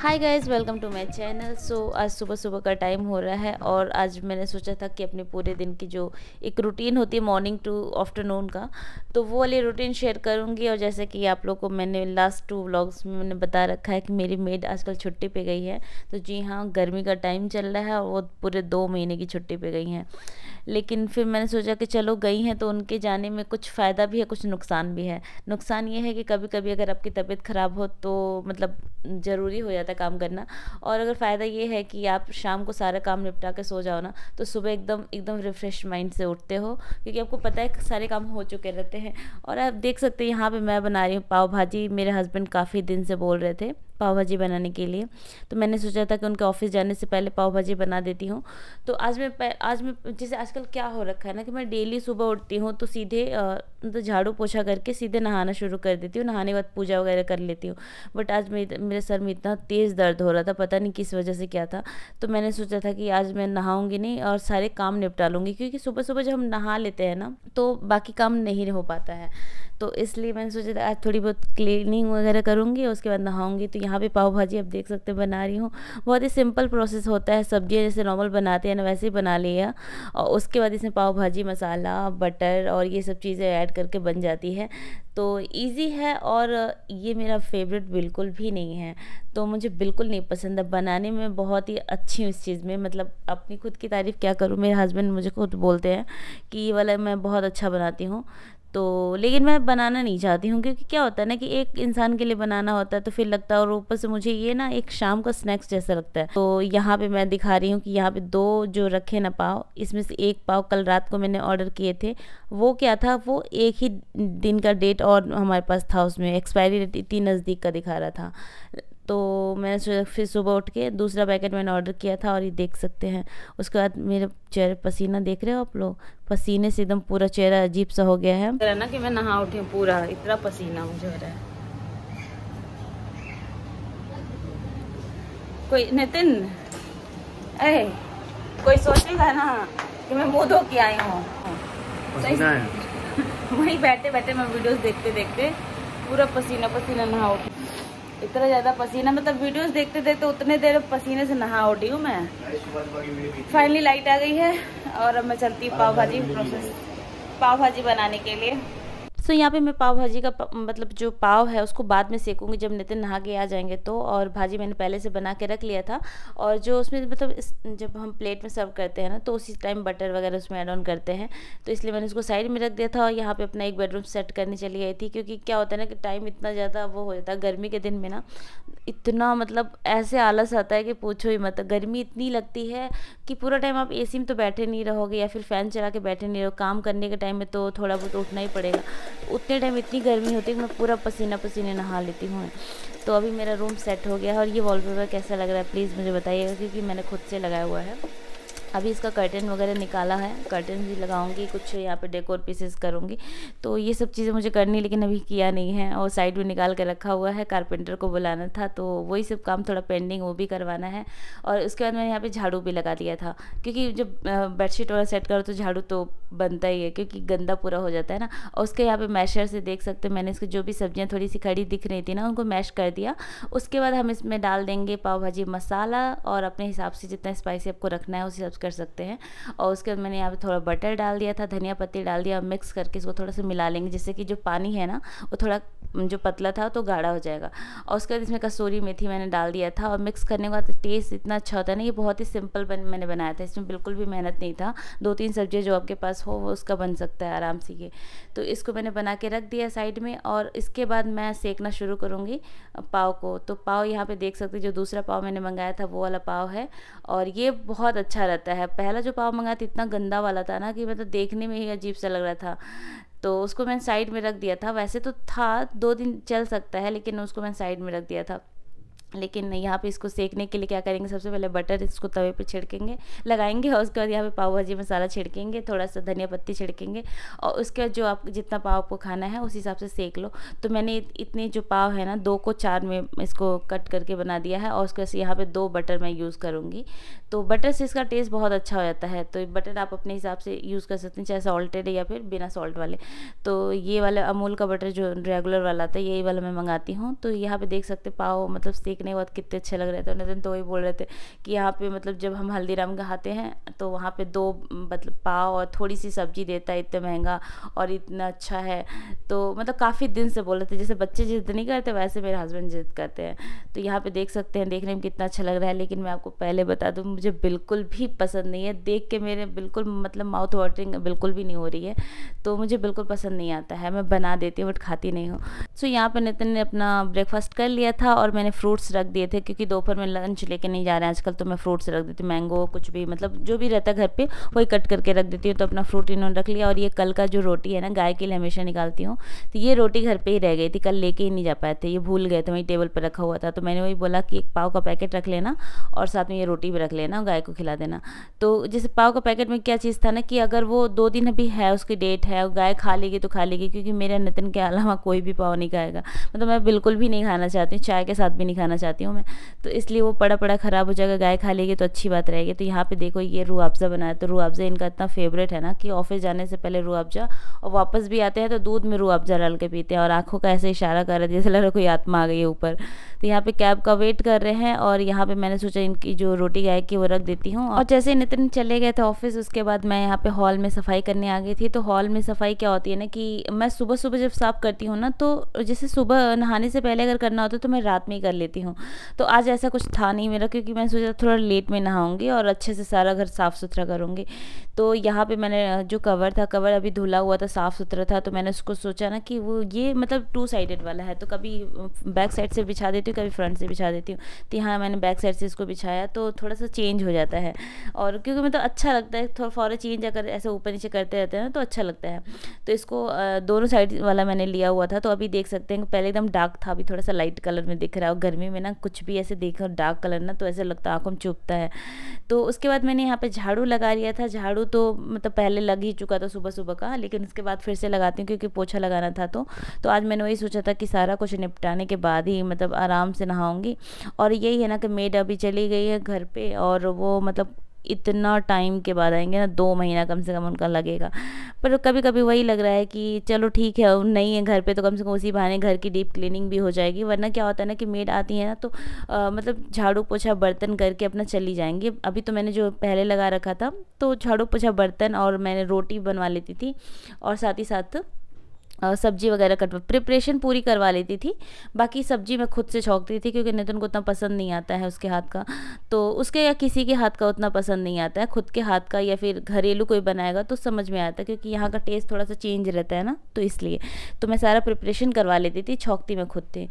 Hi guys, welcome to my channel. आज सुबह सुबह का टाइम हो रहा है और आज मैंने सोचा था कि अपने पूरे दिन की जो एक रूटीन होती है मॉर्निंग टू आफ्टरनून का, तो वो वाली रूटीन शेयर करूंगी। और जैसे कि आप लोग को मैंने लास्ट 2 व्लॉग्स में मैंने बता रखा है कि मेरी मेड आजकल छुट्टी पे गई है। तो जी हाँ, गर्मी का टाइम चल रहा है और वो पूरे 2 महीने की छुट्टी पे गई हैं। लेकिन फिर मैंने सोचा कि चलो गई हैं तो उनके जाने में कुछ फ़ायदा भी है, कुछ नुकसान भी है। नुकसान ये है कि कभी कभी अगर आपकी तबीयत ख़राब हो तो मतलब ज़रूरी हो जाता है काम करना। और अगर फ़ायदा ये है कि आप शाम को सारा काम निपटा के सो जाओ ना, तो सुबह एकदम एकदम रिफ़्रेश माइंड से उठते हो, क्योंकि आपको पता है कि सारे काम हो चुके रहते हैं। और आप देख सकते हैं यहाँ पे मैं बना रही हूँ पाव भाजी। मेरे हस्बैंड काफ़ी दिन से बोल रहे थे पाव भाजी बनाने के लिए, तो मैंने सोचा था कि उनके ऑफिस जाने से पहले पाव भाजी बना देती हूँ। तो आज मैं जैसे आजकल क्या हो रखा है ना कि मैं डेली सुबह उठती हूँ तो सीधे तो झाड़ू पोछा करके सीधे नहाना शुरू कर देती हूँ। नहाने के बाद पूजा वगैरह कर लेती हूँ। बट आज मेरे सर में इतना तेज़ दर्द हो रहा था, पता नहीं किस वजह से क्या था। तो मैंने सोचा था कि आज मैं नहाऊंगी नहीं और सारे काम निपटा लूँगी, क्योंकि सुबह सुबह जब हम नहा लेते हैं ना तो बाकी काम नहीं हो पाता है। तो इसलिए मैंने सोचा था आज थोड़ी बहुत क्लीनिंग वगैरह करूँगी और उसके बाद नहाऊंगी। तो यहाँ पे पाव भाजी आप देख सकते हैं बना रही हूँ। बहुत ही सिंपल प्रोसेस होता है, सब्जियाँ जैसे नॉर्मल बनाते हैं ना वैसे ही बना लिया। और उसके बाद इसमें पाव भाजी मसाला, बटर और ये सब चीज़ें ऐड करके बन जाती है। तो इजी है और ये मेरा फेवरेट बिल्कुल भी नहीं है। तो मुझे बिल्कुल नहीं पसंद है, बनाने में बहुत ही अच्छी हूँ इस चीज़ में। मतलब अपनी खुद की तारीफ़ क्या करूँ, मेरे हस्बैंड मुझे खुद बोलते हैं कि ये वाला मैं बहुत अच्छा बनाती हूँ। तो लेकिन मैं बनाना नहीं चाहती हूँ, क्योंकि क्या होता है ना कि एक इंसान के लिए बनाना होता है तो फिर लगता है, और ऊपर से मुझे ये ना एक शाम का स्नैक्स जैसा लगता है। तो यहाँ पे मैं दिखा रही हूँ कि यहाँ पे 2 जो रखे ना पाव, इसमें से एक पाव कल रात को मैंने ऑर्डर किए थे। वो क्या था, वो एक ही दिन का डेट और हमारे पास था, उसमें एक्सपायरी डेट इतनी नज़दीक का दिखा रहा था। तो मैं फिर सुबह उठ के दूसरा पैकेट मैंने ऑर्डर किया था और ये देख सकते हैं। उसके बाद मेरे चेहरे पसीना देख रहे हो आप लोग, पसीने से एकदम पूरा चेहरा अजीब सा हो गया है ना कि मैं नहा उठी हूँ, पूरा इतना पसीना मुझे हो रहा है। कोई नितिन, अरे कोई सोचेगा ना कि मैं मुंह धो के आई हूँ। वहीं बैठे बैठे मैं वीडियोस देखते देखते पूरा पसीना पसीना नहा उठी। इतना ज़्यादा पसीना, मतलब वीडियोस देखते देखते उतने देर पसीने से नहा उठी हूँ मैं। फाइनली लाइट आ गई है और अब मैं चलती हूँ पाव भाजी बनाने के लिए। तो यहाँ पे मैं पाव भाजी का मतलब जो पाव है उसको बाद में सेकूंगी जब नितिन नहा के आ जाएंगे तो। और भाजी मैंने पहले से बना के रख लिया था। और जो उसमें मतलब जब हम प्लेट में सर्व करते हैं ना तो उसी टाइम बटर वगैरह उसमें ऐड ऑन करते हैं, तो इसलिए मैंने उसको साइड में रख दिया था। और यहाँ पे अपना एक बेडरूम सेट करने चली गई थी, क्योंकि क्या होता है ना कि टाइम इतना ज़्यादा वो हो जाता है गर्मी के दिन में ना, इतना मतलब ऐसे आलस आता है कि पूछो ही मत। गर्मी इतनी लगती है कि पूरा टाइम आप एसी में तो बैठे नहीं रहोगे या फिर फ़ैन चला के बैठे नहीं रहो, काम करने के टाइम में तो थोड़ा बहुत उठना ही पड़ेगा। उतने टाइम इतनी गर्मी होती है कि मैं पूरा पसीना पसीने नहा लेती हूँ। तो अभी मेरा रूम सेट हो गया है। और ये वॉलपेपर कैसा लग रहा है प्लीज़ मुझे बताइएगा, क्योंकि मैंने खुद से लगाया हुआ है। अभी इसका कर्टन वगैरह निकाला है, कर्टन भी लगाऊंगी, कुछ यहाँ पे डेकोर पीसेस करूँगी। तो ये सब चीज़ें मुझे करनी, लेकिन अभी किया नहीं है। और साइड में निकाल के रखा हुआ है, कारपेंटर को बुलाना था तो वही सब काम थोड़ा पेंडिंग, वो भी करवाना है। और उसके बाद मैंने यहाँ पे झाड़ू भी लगा दिया था, क्योंकि जब बेडशीट वाला सेट करो तो झाड़ू तो बनता ही है, क्योंकि गंदा पूरा हो जाता है ना। और उसके यहाँ पे मैशर से देख सकते हैं मैंने इसकी जो भी सब्जियाँ थोड़ी सी खड़ी दिख रही थी ना उनको मैश कर दिया। उसके बाद हम इसमें डाल देंगे पाव भाजी मसाला, और अपने हिसाब से जितना स्पाइसी आपको रखना है उस हिसाब से कर सकते हैं। और उसके बाद मैंने यहाँ पे थोड़ा बटर डाल दिया था, धनिया पत्ती डाल दिया, मिक्स करके इसको थोड़ा सा मिला लेंगे, जिससे कि जो पानी है ना वो थोड़ा जो पतला था तो गाढ़ा हो जाएगा। और उसके बाद इसमें कसूरी मेथी मैंने डाल दिया था। और मिक्स करने के बाद टेस्ट इतना अच्छा होता है ना, ये बहुत ही सिंपल मैंने बनाया था, इसमें बिल्कुल भी मेहनत नहीं था। 2-3 सब्जियाँ जो आपके पास हो वो उसका बन सकता है आराम से ये। तो इसको मैंने बना के रख दिया साइड में। और इसके बाद मैं सेकना शुरू करूँगी पाव को। तो पाव यहाँ पे देख सकते, जो दूसरा पाव मैंने मंगाया था वो वाला पाव है, और ये बहुत अच्छा रहता है। पहला जो पाव मंगाया था इतना गंदा वाला था ना कि मतलब देखने में ही अजीब सा लग रहा था, तो उसको मैंने साइड में रख दिया था। वैसे तो था 2 दिन चल सकता है, लेकिन उसको मैंने साइड में रख दिया था। लेकिन यहाँ पे इसको सेकने के लिए क्या करेंगे, सबसे पहले बटर इसको तवे पे छिड़केंगे लगाएंगे, और उसके बाद यहाँ पे पाव भाजी मसाला छिड़केंगे, थोड़ा सा धनिया पत्ती छिड़केंगे, और उसके बाद जो आप जितना पाव आपको खाना है उस हिसाब से सेक लो। तो मैंने इतने जो पाव है ना 2 को 4 में इसको कट करके बना दिया है। और उसके बाद यहाँ पे 2 बटर मैं यूज़ करूँगी, तो बटर से इसका टेस्ट बहुत अच्छा हो जाता है। तो बटर आप अपने हिसाब से यूज़ कर सकते हैं, चाहे सॉल्टेड या फिर बिना सॉल्ट वाले। तो ये वाला अमूल का बटर जो रेगुलर वाला आता है यही वाला मैं मंगाती हूँ। तो यहाँ पे देख सकते पाव मतलब सेक देखने के बाद कितने अच्छे लग रहे थे। नितिन तो वही बोल रहे थे कि यहाँ पे मतलब जब हम हल्दीराम खाते हैं तो वहाँ पे 2 मतलब पाव और थोड़ी सी सब्जी देता है, इतना महंगा और इतना अच्छा है। तो मतलब काफ़ी दिन से बोल रहे थे, जैसे बच्चे जिद नहीं करते वैसे मेरे हस्बैंड जिद करते हैं। तो यहाँ पे देख सकते हैं, देखने में कितना अच्छा लग रहा है। लेकिन मैं आपको पहले बता दूँ, मुझे बिल्कुल भी पसंद नहीं है। देख के मेरे बिल्कुल मतलब माउथ वाटरिंग बिल्कुल भी नहीं हो रही है, तो मुझे बिल्कुल पसंद नहीं आता है। मैं बना देती हूँ बट खाती नहीं हूँ। सो यहाँ पर नितिन ने अपना ब्रेकफास्ट कर लिया था और मैंने फ्रूट्स रख दिए थे, क्योंकि दोपहर में लंच लेके नहीं जा रहे हैं आजकल, तो मैं फ्रूट्स रख देती हूँ। मैंगो कुछ भी मतलब जो भी रहता है घर पे वही कट करके रख देती हूँ। तो अपना फ्रूट इन्होंने रख लिया। और ये कल का जो रोटी है ना, गाय के लिए हमेशा निकालती हूँ, तो ये रोटी घर पे ही रह गई थी, कल लेके ही नहीं जा पाए थे, ये भूल गए थे, वहीं टेबल पर रखा हुआ था। तो मैंने वही बोला कि 1 पाव का पैकेट रख लेना और साथ में ये रोटी भी रख लेना, गाय को खिला देना। तो जैसे पाव का पैकेट में क्या चीज़ था ना कि अगर वो 2 दिन अभी है, उसकी डेट है, और गाय खा लेगी तो खा लेगी, क्योंकि मेरे नितिन के अलावा कोई भी पाव नहीं खाएगा। मतलब मैं बिल्कुल भी नहीं खाना चाहती हूँ, चाय के साथ भी नहीं खाना चाहती हूँ मैं, तो इसलिए वो पड़ा पड़ा ख़राब हो जाएगा। गाय खा लेगी तो अच्छी बात रहेगी। तो यहाँ पे देखो ये रूह अफ़ज़ा बनाया, तो रूह अफ़ज़ा इनका इतना फेवरेट है ना कि ऑफिस जाने से पहले रूह अफ़ज़ा, और वापस भी आते हैं तो दूध में रूह अफ़ज़ा डाल के पीते हैं, और आंखों का ऐसे इशारा कर रहे थे जैसे लग रहा कोई आत्मा आ गई है ऊपर। तो यहाँ पे कैब का वेट कर रहे हैं, और यहाँ पे मैंने सोचा इनकी जो रोटी गाय की वो रख देती हूँ। और जैसे नितिन चले गए थे ऑफिस, उसके बाद मैं यहाँ पे हॉल में सफाई करने आ गई थी। तो हॉल में सफाई क्या होती है ना कि मैं सुबह सुबह जब साफ़ करती हूँ ना, तो जैसे सुबह नहाने से पहले अगर करना होता तो मैं रात में ही कर लेती हूँ। तो आज ऐसा कुछ था नहीं मेरा, क्योंकि मैं सोचा थोड़ा लेट में नहाऊंगी और अच्छे से सारा घर साफ़ सुथरा करूँगी। तो यहाँ पे मैंने जो कवर था, कवर अभी धुला हुआ था, साफ़ सुथरा था, तो मैंने उसको सोचा ना कि वो ये मतलब 2 साइडेड वाला है, तो कभी बैक साइड से बिछा देती हूँ, कभी फ्रंट से बिछा देती हूँ। तो यहाँ मैंने बैक साइड से इसको बिछाया, तो थोड़ा सा चेंज हो जाता है, और क्योंकि मतलब अच्छा लगता है थोड़ा फौरन चेंज अगर ऐसे ऊपर नीचे करते रहते हैं ना तो अच्छा लगता है। तो इसको दोनों साइड वाला मैंने लिया हुआ था। तो अभी देख सकते हैं पहले एकदम डार्क था, अभी थोड़ा सा लाइट कलर में दिख रहा है। और गर्मी में ना कुछ भी ऐसे देखो डार्क कलर ना, तो ऐसे लगता है आँखों में चुभता है। तो उसके बाद मैंने यहाँ पे झाड़ू लगा लिया था। झाड़ू तो मतलब पहले लग ही चुका था सुबह सुबह का, लेकिन उसके बाद फिर से लगाती हूँ क्योंकि पोछा लगाना था। तो आज मैंने वही सोचा था कि सारा कुछ निपटाने के बाद ही मतलब आराम से नहाऊंगी। और यही है ना कि मेड अभी चली गई है घर पे, और वो मतलब इतना टाइम के बाद आएंगे ना, 2 महीना कम से कम उनका लगेगा। पर कभी कभी वही लग रहा है कि चलो ठीक है, नहीं है घर पे तो कम से कम उसी बहाने घर की डीप क्लीनिंग भी हो जाएगी। वरना क्या होता है ना कि मेड आती है ना तो मतलब झाड़ू पोछा बर्तन करके अपना चली जाएंगी। अभी तो मैंने जो पहले लगा रखा था तो झाड़ू पोछा बर्तन, और मैंने रोटी बनवा लेती थी, और साथ ही साथ सब्जी वगैरह प्रिपरेशन पूरी करवा लेती थी। बाकी सब्जी मैं खुद से छौंकती थी, क्योंकि नितिन को उतना पसंद नहीं आता है उसके हाथ का, तो उसके या किसी के हाथ का उतना पसंद नहीं आता है। खुद के हाथ का या फिर घरेलू कोई बनाएगा तो समझ में आता है, क्योंकि यहाँ का टेस्ट थोड़ा सा चेंज रहता है ना, तो इसलिए तो मैं सारा प्रिपरेशन करवा लेती थी, छौंकती मैं खुद थी।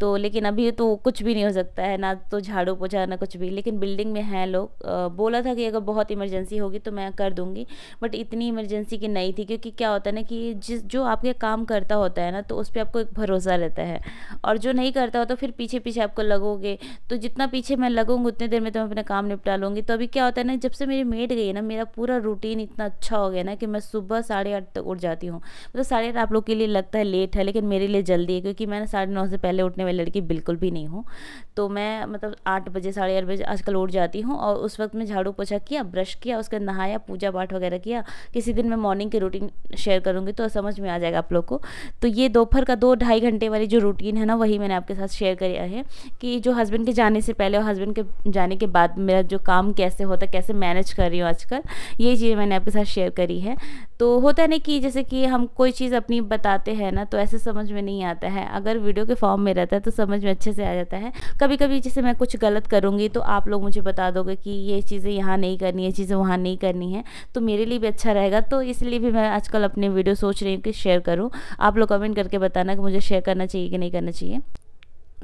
तो लेकिन अभी तो कुछ भी नहीं हो सकता है, ना तो झाड़ू पोछा ना कुछ भी। लेकिन बिल्डिंग में हैं लोग, बोला था कि अगर बहुत इमरजेंसी होगी तो मैं कर दूँगी, बट इतनी इमरजेंसी की नहीं थी। क्योंकि क्या होता है ना कि जो आपके काम करता होता है ना तो उस पर आपको एक भरोसा रहता है, और जो नहीं करता हो तो फिर पीछे पीछे आपको लगोगे। तो जितना पीछे मैं लगूंगी उतनी देर में तो मैं अपना काम निपटा लूँगी। तो अभी क्या होता है ना, जब से मेरी मेड गई है ना, मेरा पूरा रूटीन इतना अच्छा हो गया ना कि मैं सुबह 8:30 तक उठ जाती हूँ। मतलब 8:30 आप लोग के लिए लगता है लेट है, लेकिन मेरे लिए जल्दी है, क्योंकि मैं 9:30 से पहले उठने वाली लड़की बिल्कुल भी नहीं हूँ। तो मैं मतलब 8 बजे 8:30 बजे आजकल उठ जाती हूँ, और उस वक्त में झाड़ू पोछा किया, ब्रश किया, उसके बाद नहाया, पूजा पाठ वगैरह किया। किसी दिन मैं मॉर्निंग की रूटीन शेयर करूँगी तो समझ में आ जाएगा आप लोग को। तो ये दोपहर का 2-2.5 घंटे वाली जो रूटीन है ना, वही मैंने आपके साथ शेयर किया है कि जो हस्बैंड के जाने से पहले और हस्बैंड के जाने के बाद मेरा जो काम कैसे होता है, कैसे मैनेज कर रही हूँ आजकल, ये चीज़ मैंने आपके साथ शेयर करी है। तो होता है ना कि जैसे कि हम कोई चीज़ अपनी बताते हैं ना तो ऐसे समझ में नहीं आता है, अगर वीडियो के फॉर्म में रहता है तो समझ में अच्छे से आ जाता है। कभी कभी जैसे मैं कुछ गलत करूँगी तो आप लोग मुझे बता दोगे कि ये चीज़ें यहाँ नहीं करनी है, चीज़ें वहाँ नहीं करनी है, तो मेरे लिए भी अच्छा रहेगा। तो इसलिए भी मैं आजकल अपने वीडियो सोच रही हूँ कि शेयर करूँ। आप लोग कमेंट करके बताना कि मुझे शेयर करना चाहिए कि नहीं करना चाहिए।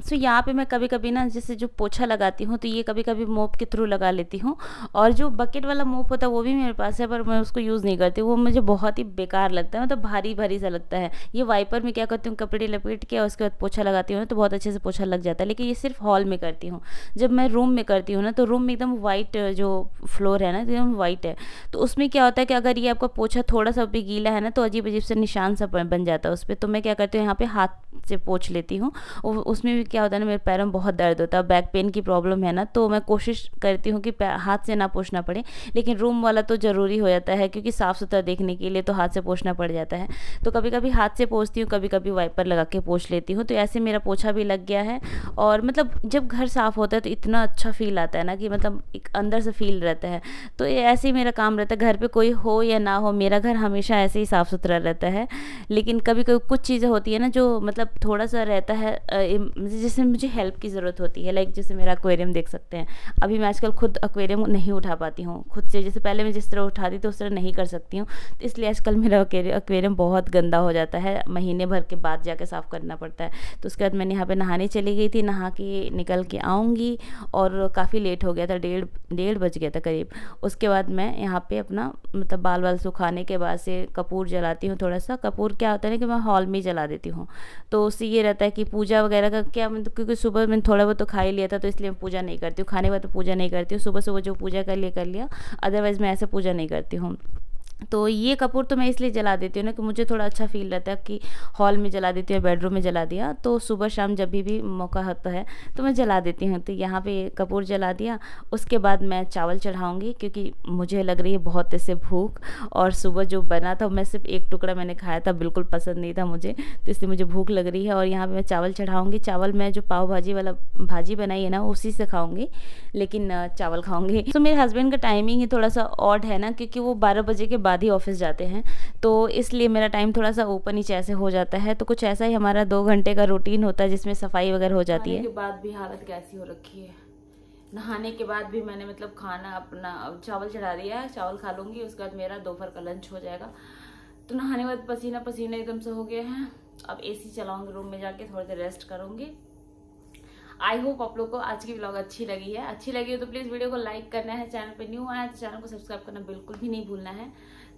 सो यहाँ पे मैं कभी कभी ना जैसे जो पोछा लगाती हूँ तो ये कभी कभी मोप के थ्रू लगा लेती हूँ, और जो बकेट वाला मोप होता है वो भी मेरे पास है, पर मैं उसको यूज़ नहीं करती, वो मुझे बहुत ही बेकार लगता है, मतलब भारी भारी सा लगता है। ये वाइपर में क्या करती हूँ, कपड़े लपेट के और उसके बाद पोछा लगाती हूँ तो बहुत अच्छे से पोछा लग जाता है। लेकिन ये सिर्फ हॉल में करती हूँ। जब मैं रूम में करती हूँ ना तो रूम में एकदम वाइट जो फ्लोर है ना एकदम वाइट है, तो उसमें क्या होता है कि अगर ये आपका पोछा थोड़ा सा भी गीला है ना तो अजीब अजीब से निशान सा बन जाता है उस पर। तो मैं क्या करती हूँ, यहाँ पे हाथ से पोंछ लेती हूँ। उसमें भी क्या होता है ना, मेरे पैरों में बहुत दर्द होता है, बैक पेन की प्रॉब्लम है ना, तो मैं कोशिश करती हूँ कि हाथ से ना पोंछना पड़े, लेकिन रूम वाला तो ज़रूरी हो जाता है क्योंकि साफ़ सुथरा देखने के लिए तो हाथ से पोंछना पड़ जाता है। तो कभी कभी हाथ से पोंछती हूँ, कभी कभी वाइपर लगा के पोंछ लेती हूँ। तो ऐसे मेरा पोछा भी लग गया है। और मतलब जब घर साफ़ होता है तो इतना अच्छा फील आता है ना कि मतलब एक अंदर से फील रहता है। तो ये ऐसे ही मेरा काम रहता है, घर पे कोई हो या ना हो, मेरा घर हमेशा ऐसे ही साफ़ सुथरा रहता है। लेकिन कभी कभी कुछ चीज़ें होती है ना जो मतलब थोड़ा सा रहता है, जैसे मुझे हेल्प की ज़रूरत होती है। लाइक जैसे मेरा एक्वेरियम देख सकते हैं, अभी मैं आजकल खुद एक्वेरियम नहीं उठा पाती हूँ खुद से, जैसे पहले मैं जिस तरह उठाती थी उस तरह नहीं कर सकती हूँ। तो इसलिए आजकल मेरा एक्वेरियम बहुत गंदा हो जाता है, महीने भर के बाद जाके साफ़ करना पड़ता है। तो उसके बाद मैंने यहाँ पे नहाने चली गई थी, नहा के निकल के आऊँगी और काफ़ी लेट हो गया था, डेढ़ बज गया था करीब। उसके बाद मैं यहाँ पे अपना मतलब बाल सुखाने के बाद से कपूर जलाती हूँ। थोड़ा सा कपूर क्या होता है ना कि मैं हॉल में जला देती हूँ, तो उससे ये रहता है कि पूजा वगैरह का क्या मतलब, क्योंकि सुबह मैंने थोड़ा बहुत तो खा ही लिया था, तो इसलिए मैं पूजा नहीं करती हूँ। खाने के बाद तो पूजा नहीं करती हूँ, सुबह सुबह जो पूजा कर लिया, अदरवाइज़ मैं ऐसे पूजा नहीं करती हूँ। तो ये कपूर तो मैं इसलिए जला देती हूँ ना कि मुझे थोड़ा अच्छा फील रहता है कि हॉल में जला देती हूँ, बेडरूम में जला दिया, तो सुबह शाम जब भी मौका होता है तो मैं जला देती हूँ। तो यहाँ पे कपूर जला दिया। उसके बाद मैं चावल चढ़ाऊँगी क्योंकि मुझे लग रही है बहुत ऐसे भूख, और सुबह जो बना था मैं सिर्फ एक टुकड़ा मैंने खाया था, बिल्कुल पसंद नहीं था मुझे, तो इसलिए मुझे भूख लग रही है। और यहाँ पर मैं चावल चढ़ाऊँगी। चावल मैं जो पाव भाजी वाला भाजी बनाई है ना उसी से खाऊँगी, लेकिन चावल खाऊँगी। तो मेरे हस्बैंड का टाइमिंग ही थोड़ा सा ऑड है ना, क्योंकि वो 12 बजे के बाद ही ऑफिस जाते हैं, तो इसलिए मेरा टाइम थोड़ा सा ऊपर नीचे ऐसे हो जाता है। तो कुछ ऐसा ही हमारा 2 घंटे का रूटीन होता है जिसमें सफाई वगैरह हो जाती है। नहाने के बाद भी हालत कैसी हो रखी है, नहाने के बाद भी मैंने मतलब खाना अपना चावल चढ़ा दिया है, चावल खा लूँगी, उसके बाद मेरा दोपहर का लंच हो जाएगा। तो नहाने के बाद पसीना पसीना एकदम से हो गया है। अब AC चलाऊंगी, रूम में जाके थोड़ी देर रेस्ट करूँगी। आई होप आप लोग को आज की व्लॉग अच्छी लगी है। अच्छी लगी हो तो प्लीज़ वीडियो को लाइक करना है, चैनल पे न्यू आया तो चैनल को सब्सक्राइब करना बिल्कुल भी नहीं भूलना है।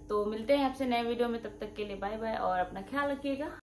तो मिलते हैं आपसे नए वीडियो में, तब तक के लिए बाय बाय और अपना ख्याल रखिएगा।